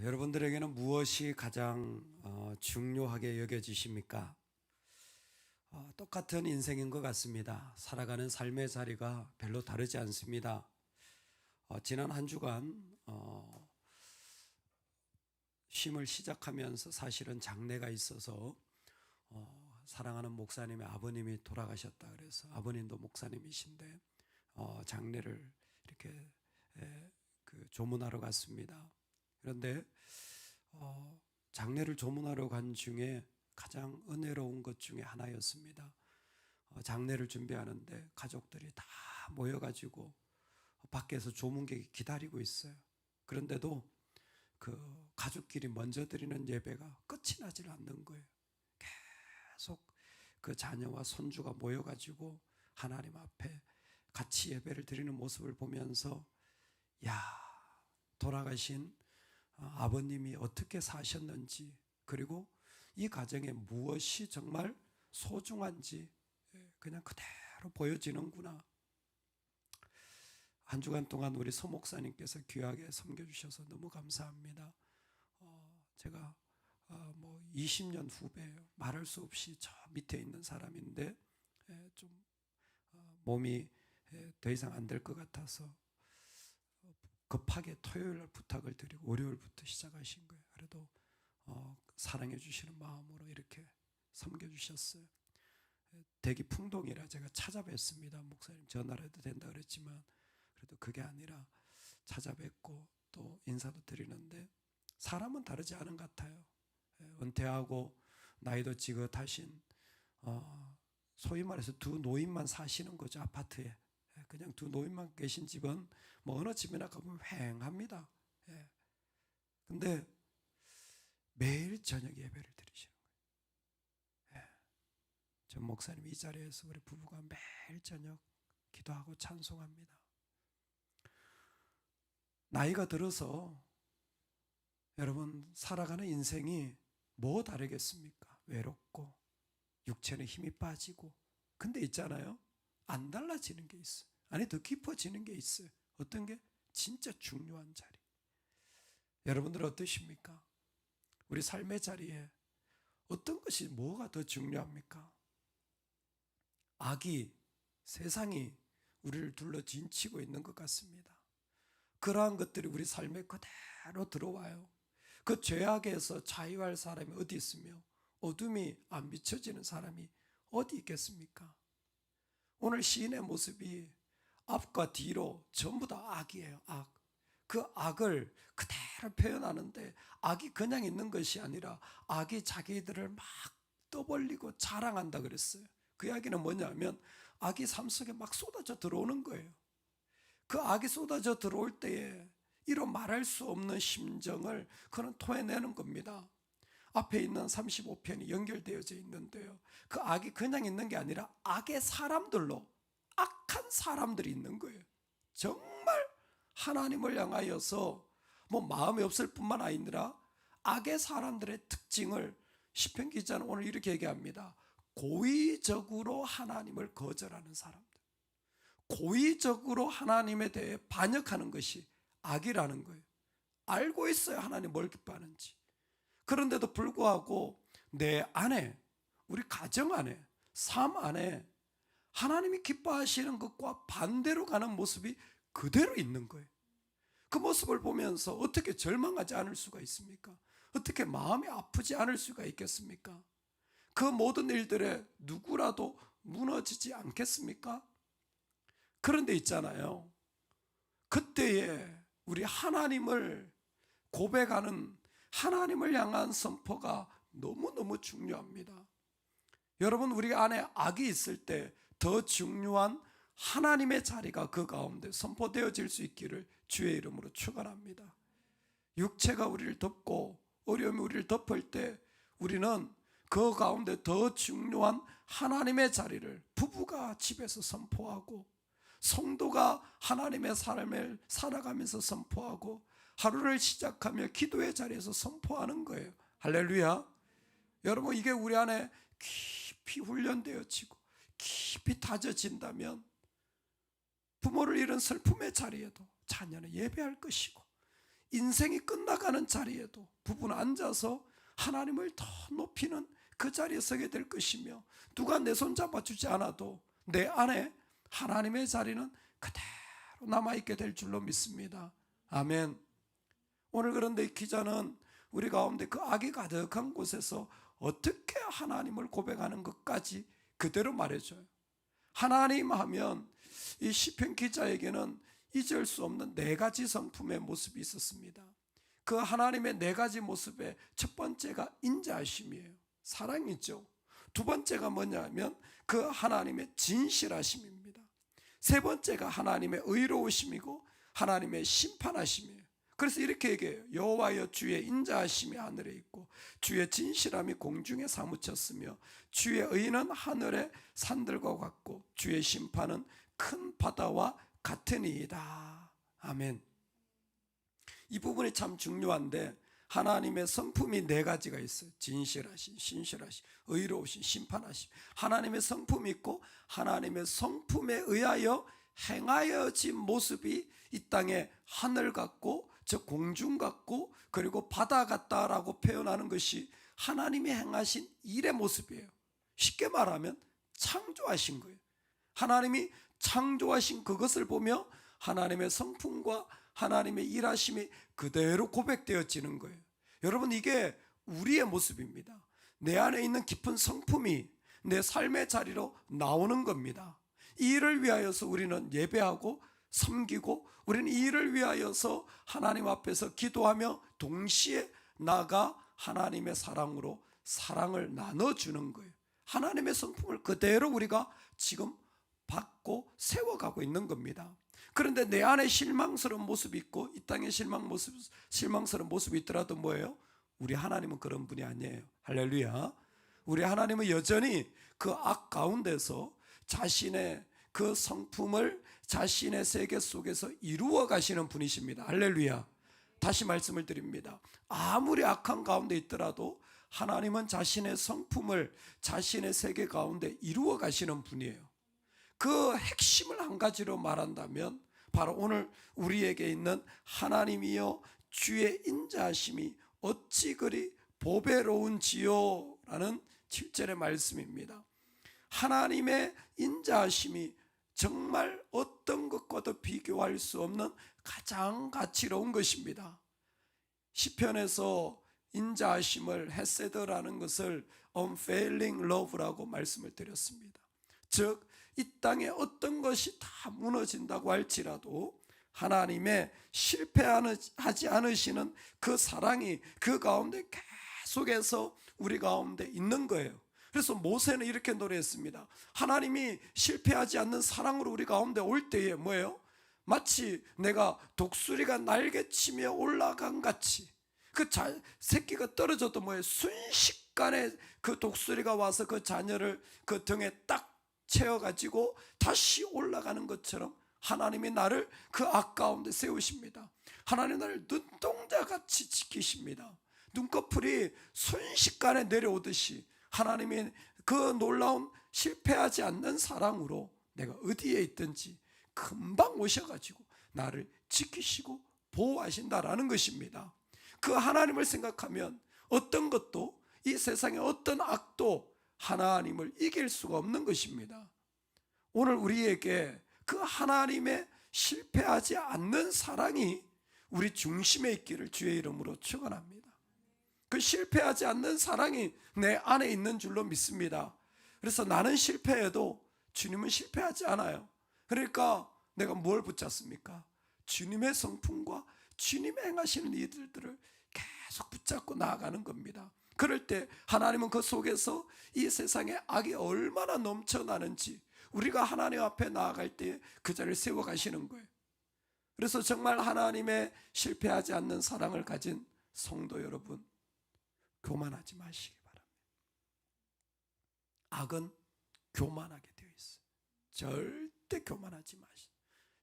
여러분들에게는 무엇이 가장 중요하게 여겨지십니까? 똑같은 인생인 것 같습니다. 살아가는 삶의 자리가 별로 다르지 않습니다. 지난 한 주간 쉼을 시작하면서 사실은 장례가 있어서 사랑하는 목사님의 아버님이 돌아가셨다 그래서 아버님도 목사님이신데 장례를 이렇게 조문하러 갔습니다. 그런데 장례를 조문하러 간 중에 가장 은혜로운 것 중에 하나였습니다. 장례를 준비하는데 가족들이 다 모여가지고 밖에서 조문객이 기다리고 있어요. 그런데도 그 가족끼리 먼저 드리는 예배가 끝이 나질 않는 거예요. 계속 그 자녀와 손주가 모여가지고 하나님 앞에 같이 예배를 드리는 모습을 보면서 야, 돌아가신 아버님이 어떻게 사셨는지, 그리고 이 가정에 무엇이 정말 소중한지 그냥 그대로 보여지는구나. 한 주간 동안 우리 서 목사님께서 귀하게 섬겨주셔서 너무 감사합니다. 제가 20년 후배예요. 말할 수 없이 저 밑에 있는 사람인데 좀 몸이 더 이상 안 될 것 같아서 급하게 토요일 날 부탁을 드리고 월요일부터 시작하신 거예요. 그래도 사랑해 주시는 마음으로 이렇게 섬겨주셨어요. 대기 풍동이라 제가 찾아뵙습니다. 목사님 전화를 해도 된다 그랬지만 그래도 그게 아니라 찾아뵙고 또 인사도 드리는데 사람은 다르지 않은 것 같아요. 은퇴하고 나이도 지긋하신 소위 말해서 두 노인만 사시는 거죠. 아파트에 그냥 두 노인만 계신 집은 뭐 어느 집이나 가보면 휑합니다. 근데 매일 저녁 예배를 드리시는 거예요. 전 목사님 이 자리에서 우리 부부가 매일 저녁 기도하고 찬송합니다. 나이가 들어서 여러분 살아가는 인생이 뭐 다르겠습니까? 외롭고 육체는 힘이 빠지고, 근데 있잖아요, 안 달라지는 게 있어요. 아니 더 깊어지는 게 있어요. 어떤 게? 진짜 중요한 자리. 여러분들은 어떠십니까? 우리 삶의 자리에 어떤 것이 뭐가 더 중요합니까? 악이, 세상이 우리를 둘러 진치고 있는 것 같습니다. 그러한 것들이 우리 삶에 그대로 들어와요. 그 죄악에서 자유할 사람이 어디 있으며 어둠이 안 비춰지는 사람이 어디 있겠습니까? 오늘 시인의 모습이 앞과 뒤로 전부 다 악이에요. 악. 그 악을 그대로 표현하는데 악이 그냥 있는 것이 아니라 악이 자기들을 막 떠벌리고 자랑한다 그랬어요. 그 이야기는 뭐냐면 악이 삶 속에 막 쏟아져 들어오는 거예요. 그 악이 쏟아져 들어올 때에 이런 말할 수 없는 심정을 그는 토해내는 겁니다. 앞에 있는 35편이 연결되어져 있는데요, 그 악이 그냥 있는 게 아니라 악의 사람들로, 악한 사람들이 있는 거예요. 정말 하나님을 향하여서 마음이 없을 뿐만 아니라 악의 사람들의 특징을 시편 기자는 오늘 이렇게 얘기합니다. 고의적으로 하나님을 거절하는 사람들, 고의적으로 하나님에 대해 반역하는 것이 악이라는 거예요. 알고 있어요, 하나님 뭘 기뻐하는지. 그런데도 불구하고 내 안에, 우리 가정 안에, 삶 안에 하나님이 기뻐하시는 것과 반대로 가는 모습이 그대로 있는 거예요. 그 모습을 보면서 어떻게 절망하지 않을 수가 있습니까? 어떻게 마음이 아프지 않을 수가 있겠습니까? 그 모든 일들에 누구라도 무너지지 않겠습니까? 그런데 있잖아요, 그때에 우리 하나님을 고백하는, 하나님을 향한 선포가 너무너무 중요합니다. 여러분, 우리 안에 악이 있을 때 더 중요한 하나님의 자리가 그 가운데 선포되어질 수 있기를 주의 이름으로 축원합니다. 육체가 우리를 덮고 어려움이 우리를 덮을 때 우리는 그 가운데 더 중요한 하나님의 자리를 부부가 집에서 선포하고, 성도가 하나님의 삶을 살아가면서 선포하고, 하루를 시작하며 기도의 자리에서 선포하는 거예요. 할렐루야. 여러분, 이게 우리 안에 깊이 훈련되어지고 깊이 다져진다면 부모를 잃은 슬픔의 자리에도 자녀는 예배할 것이고, 인생이 끝나가는 자리에도 부부는 앉아서 하나님을 더 높이는 그 자리에 서게 될 것이며, 누가 내 손 잡아주지 않아도 내 안에 하나님의 자리는 그대로 남아있게 될 줄로 믿습니다. 아멘. 오늘 그런데 이 기자는 우리 가운데 그 악이 가득한 곳에서 어떻게 하나님을 고백하는 것까지 그대로 말해줘요. 하나님 하면 이 시편 기자에게는 잊을 수 없는 네 가지 성품의 모습이 있었습니다. 그 하나님의 네 가지 모습의 첫 번째가 인자하심이에요. 사랑이죠. 두 번째가 뭐냐면 그 하나님의 진실하심입니다. 세 번째가 하나님의 의로우심이고 하나님의 심판하심이에요. 그래서 이렇게 얘기해요. 여호와여, 주의 인자하심이 하늘에 있고 주의 진실함이 공중에 사무쳤으며 주의 의는 하늘의 산들과 같고 주의 심판은 큰 바다와 같으니이다. 아멘. 이 부분이 참 중요한데, 하나님의 성품이 네 가지가 있어요. 진실하신, 신실하신, 의로우신, 심판하신. 하나님의 성품이 있고 하나님의 성품에 의하여 행하여진 모습이 이 땅에 하늘 같고 저 공중 같고 그리고 바다 같다라고 표현하는 것이 하나님이 행하신 일의 모습이에요. 쉽게 말하면 창조하신 거예요. 하나님이 창조하신 그것을 보며 하나님의 성품과 하나님의 일하심이 그대로 고백되어지는 거예요. 여러분, 이게 우리의 모습입니다. 내 안에 있는 깊은 성품이 내 삶의 자리로 나오는 겁니다. 이 일을 위하여서 우리는 예배하고 섬기고, 우리는 이 일을 위하여서 하나님 앞에서 기도하며 동시에 나가 하나님의 사랑으로 사랑을 나눠주는 거예요. 하나님의 성품을 그대로 우리가 지금 받고 세워가고 있는 겁니다. 그런데 내 안에 실망스러운 모습이 있고 이 땅에 실망스러운 모습이 있더라도 뭐예요? 우리 하나님은 그런 분이 아니에요. 할렐루야. 우리 하나님은 여전히 그 악 가운데서 자신의 그 성품을 자신의 세계 속에서 이루어 가시는 분이십니다. 할렐루야. 다시 말씀을 드립니다. 아무리 악한 가운데 있더라도 하나님은 자신의 성품을 자신의 세계 가운데 이루어 가시는 분이에요. 그 핵심을 한 가지로 말한다면 바로 오늘 우리에게 있는 하나님이여 주의 인자하심이 어찌 그리 보배로운지요 라는 7절의 말씀입니다. 하나님의 인자하심이 정말 어떤 것과도 비교할 수 없는 가장 가치로운 것입니다. 시편에서 인자하심을 헤세드라는 것을 unfailing love라고 말씀을 드렸습니다. 즉, 이 땅에 어떤 것이 다 무너진다고 할지라도 하나님의 실패하지 않으시는 그 사랑이 그 가운데 계속해서 우리 가운데 있는 거예요. 그래서 모세는 이렇게 노래했습니다. 하나님이 실패하지 않는 사랑으로 우리 가운데 올 때에 뭐예요? 마치 내가 독수리가 날개치며 올라간 같이, 그 새끼가 떨어져도 뭐예요? 순식간에 그 독수리가 와서 그 자녀를 그 등에 딱 채워가지고 다시 올라가는 것처럼 하나님이 나를 그 악 가운데 세우십니다. 하나님 나를 눈동자같이 지키십니다. 눈꺼풀이 순식간에 내려오듯이 하나님이 그 놀라운 실패하지 않는 사랑으로 내가 어디에 있든지 금방 오셔가지고 나를 지키시고 보호하신다라는 것입니다. 그 하나님을 생각하면 어떤 것도, 이 세상의 어떤 악도 하나님을 이길 수가 없는 것입니다. 오늘 우리에게 그 하나님의 실패하지 않는 사랑이 우리 중심에 있기를 주의 이름으로 축원합니다. 그 실패하지 않는 사랑이 내 안에 있는 줄로 믿습니다. 그래서 나는 실패해도 주님은 실패하지 않아요. 그러니까 내가 뭘 붙잡습니까? 주님의 성품과 주님의 행하시는 일들을 계속 붙잡고 나아가는 겁니다. 그럴 때 하나님은 그 속에서 이 세상에 악이 얼마나 넘쳐나는지 우리가 하나님 앞에 나아갈 때 그 자리를 세워가시는 거예요. 그래서 정말 하나님의 실패하지 않는 사랑을 가진 성도 여러분, 교만하지 마시기 바랍니다. 악은 교만하게 되어 있어요. 절대 교만하지 마시고,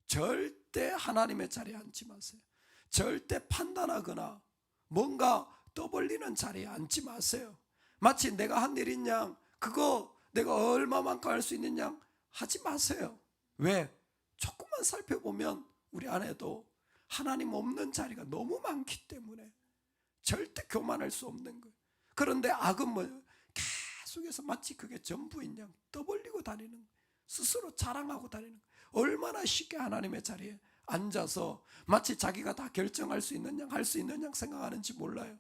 절대 하나님의 자리에 앉지 마세요. 절대 판단하거나 뭔가 떠벌리는 자리에 앉지 마세요. 마치 내가 한 일인 양, 그거 내가 얼마만큼 할 수 있는 양 하지 마세요. 왜? 조금만 살펴보면 우리 안에도 하나님 없는 자리가 너무 많기 때문에 절대 교만할 수 없는 거예요. 그런데 악은 뭐 계속해서 마치 그게 전부인 양 떠벌리고 다니는 거예요. 스스로 자랑하고 다니는 거예요. 얼마나 쉽게 하나님의 자리에 앉아서 마치 자기가 다 결정할 수 있는 양, 할 수 있는 양 생각하는지 몰라요.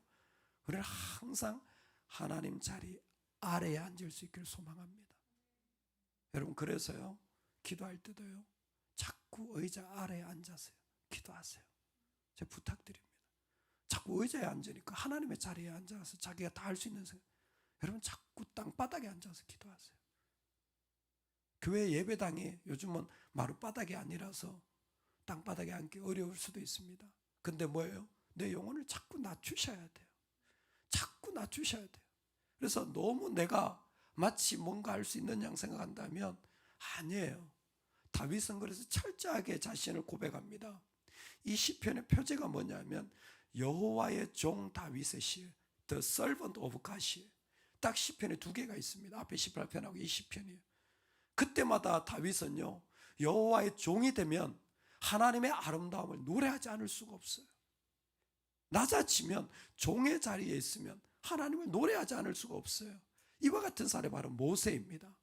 우리는 항상 하나님 자리 아래에 앉을 수 있기를 소망합니다. 여러분, 그래서요, 기도할 때도요, 자꾸 의자 아래에 앉아서요 기도하세요. 제가 부탁드립니다. 자꾸 의자에 앉으니까 하나님의 자리에 앉아서 자기가 다 할 수 있는 생각. 여러분, 자꾸 땅바닥에 앉아서 기도하세요. 교회 예배당이 요즘은 마룻바닥이 아니라서 땅바닥에 앉기 어려울 수도 있습니다. 근데 뭐예요? 내 영혼을 자꾸 낮추셔야 돼요. 자꾸 낮추셔야 돼요. 그래서 너무 내가 마치 뭔가 할 수 있는 양 생각한다면 아니에요. 다윗은 그래서 철저하게 자신을 고백합니다. 이 시편의 표제가 뭐냐면 여호와의 종 다윗의 시예요. The servant of God이에요. 딱 시편에 두 개가 있습니다. 앞에 18편하고 이 시편이에요. 그때마다 다윗은요, 여호와의 종이 되면 하나님의 아름다움을 노래하지 않을 수가 없어요. 낮아지면 종의 자리에 있으면 하나님을 노래하지 않을 수가 없어요. 이와 같은 사례 바로 모세입니다.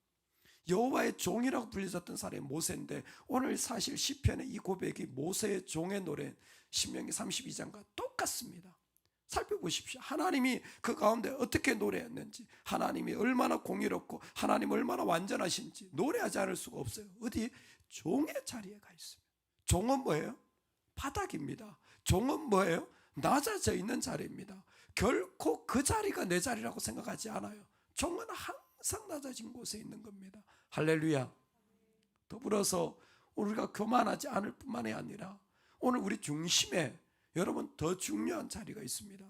여호와의 종이라고 불려졌던 사람이 모세인데 오늘 사실 시편의 이 고백이 모세의 종의 노래 신명기 32장과 똑같습니다. 살펴보십시오. 하나님이 그 가운데 어떻게 노래했는지, 하나님이 얼마나 공의롭고 하나님 얼마나 완전하신지 노래하지 않을 수가 없어요. 어디? 종의 자리에 가 있습니다. 종은 뭐예요? 바닥입니다. 종은 뭐예요? 낮아져 있는 자리입니다. 결코 그 자리가 내 자리라고 생각하지 않아요. 종은 항상 낮아진 곳에 있는 겁니다. 할렐루야. 더불어서 우리가 교만하지 않을 뿐만이 아니라 오늘 우리 중심에 여러분 더 중요한 자리가 있습니다.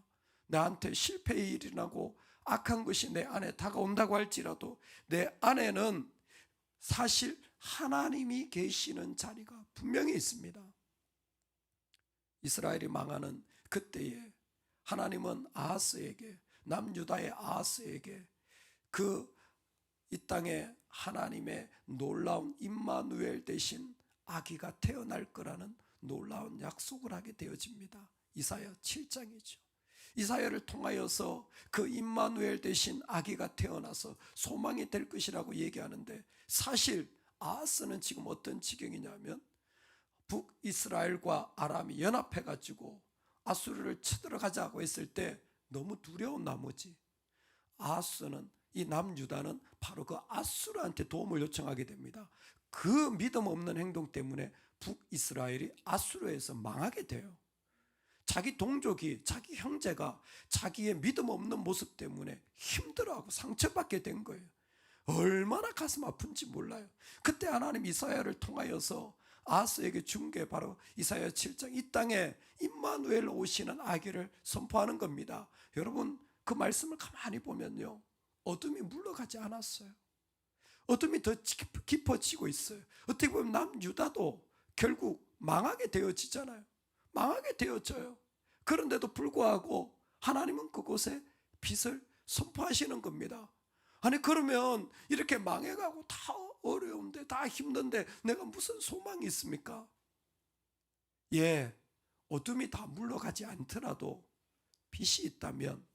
나한테 실패의 일이 나고 악한 것이 내 안에 다가온다고 할지라도 내 안에는 사실 하나님이 계시는 자리가 분명히 있습니다. 이스라엘이 망하는 그때에 하나님은 아하스에게, 남유다의 아하스에게 이 땅에 하나님의 놀라운 임마누엘 대신 아기가 태어날 거라는 놀라운 약속을 하게 되어집니다. 이사야 7장이죠. 이사야를 통하여서 그 임마누엘 대신 아기가 태어나서 소망이 될 것이라고 얘기하는데 사실 아하스는 지금 어떤 지경이냐면 북이스라엘과 아람이 연합해가지고 아수르를 쳐들어가자고 했을 때 너무 두려운 나머지 아하스는 이 남유다는 바로 그 아수르한테 도움을 요청하게 됩니다. 그 믿음 없는 행동 때문에 북이스라엘이 아수르에서 망하게 돼요. 자기 동족이, 자기 형제가 자기의 믿음 없는 모습 때문에 힘들어하고 상처받게 된 거예요. 얼마나 가슴 아픈지 몰라요. 그때 하나님 이사야를 통하여서 아하스에게 준 게 바로 이사야 7장 이 땅에 임마누엘 오시는 아기를 선포하는 겁니다. 여러분 그 말씀을 가만히 보면요, 어둠이 물러가지 않았어요. 어둠이 더 깊어지고 있어요. 어떻게 보면 남유다도 결국 망하게 되어지잖아요. 망하게 되어져요. 그런데도 불구하고 하나님은 그곳에 빛을 선포하시는 겁니다. 아니 그러면 이렇게 망해가고 다 어려운데 다 힘든데 내가 무슨 소망이 있습니까? 예, 어둠이 다 물러가지 않더라도 빛이 있다면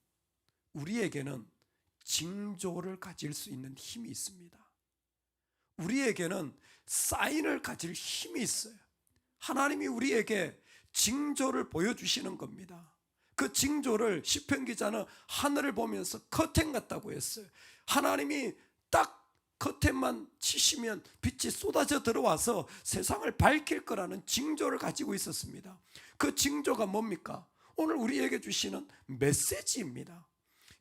우리에게는 징조를 가질 수 있는 힘이 있습니다. 우리에게는 사인을 가질 힘이 있어요. 하나님이 우리에게 징조를 보여주시는 겁니다. 그 징조를 시편 기자는 하늘을 보면서 커튼 같다고 했어요. 하나님이 딱 커튼만 치시면 빛이 쏟아져 들어와서 세상을 밝힐 거라는 징조를 가지고 있었습니다. 그 징조가 뭡니까? 오늘 우리에게 주시는 메시지입니다.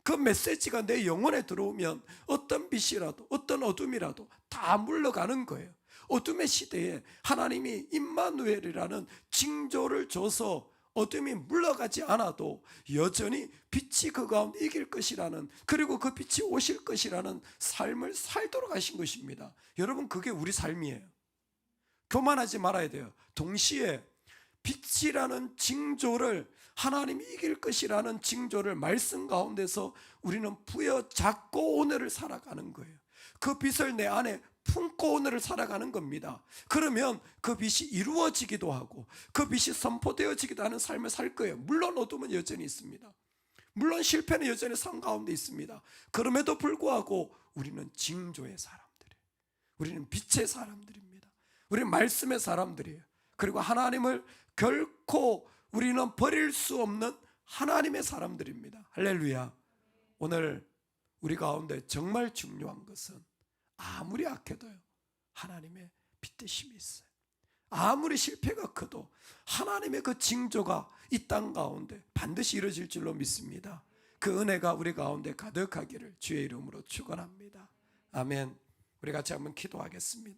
그 메시지가 내 영혼에 들어오면 어떤 빛이라도 어떤 어둠이라도 다 물러가는 거예요. 어둠의 시대에 하나님이 임마누엘이라는 징조를 줘서 어둠이 물러가지 않아도 여전히 빛이 그 가운데 이길 것이라는, 그리고 그 빛이 오실 것이라는 삶을 살도록 하신 것입니다. 여러분 그게 우리 삶이에요. 교만하지 말아야 돼요. 동시에 빛이라는 징조를, 하나님이 이길 것이라는 징조를 말씀 가운데서 우리는 부여잡고 오늘을 살아가는 거예요. 그 빛을 내 안에 품고 오늘을 살아가는 겁니다. 그러면 그 빛이 이루어지기도 하고 그 빛이 선포되어지기도 하는 삶을 살 거예요. 물론 어둠은 여전히 있습니다. 물론 실패는 여전히 삶 가운데 있습니다. 그럼에도 불구하고 우리는 징조의 사람들이에요. 우리는 빛의 사람들입니다. 우리는 말씀의 사람들이에요. 그리고 하나님을 결코 우리는 버릴 수 없는 하나님의 사람들입니다. 할렐루야. 오늘 우리 가운데 정말 중요한 것은 아무리 악해도요, 하나님의 빛대심이 있어요. 아무리 실패가 커도 하나님의 그 징조가 이 땅 가운데 반드시 이루어질 줄로 믿습니다. 그 은혜가 우리 가운데 가득하기를 주의 이름으로 축원합니다. 아멘. 우리 같이 한번 기도하겠습니다.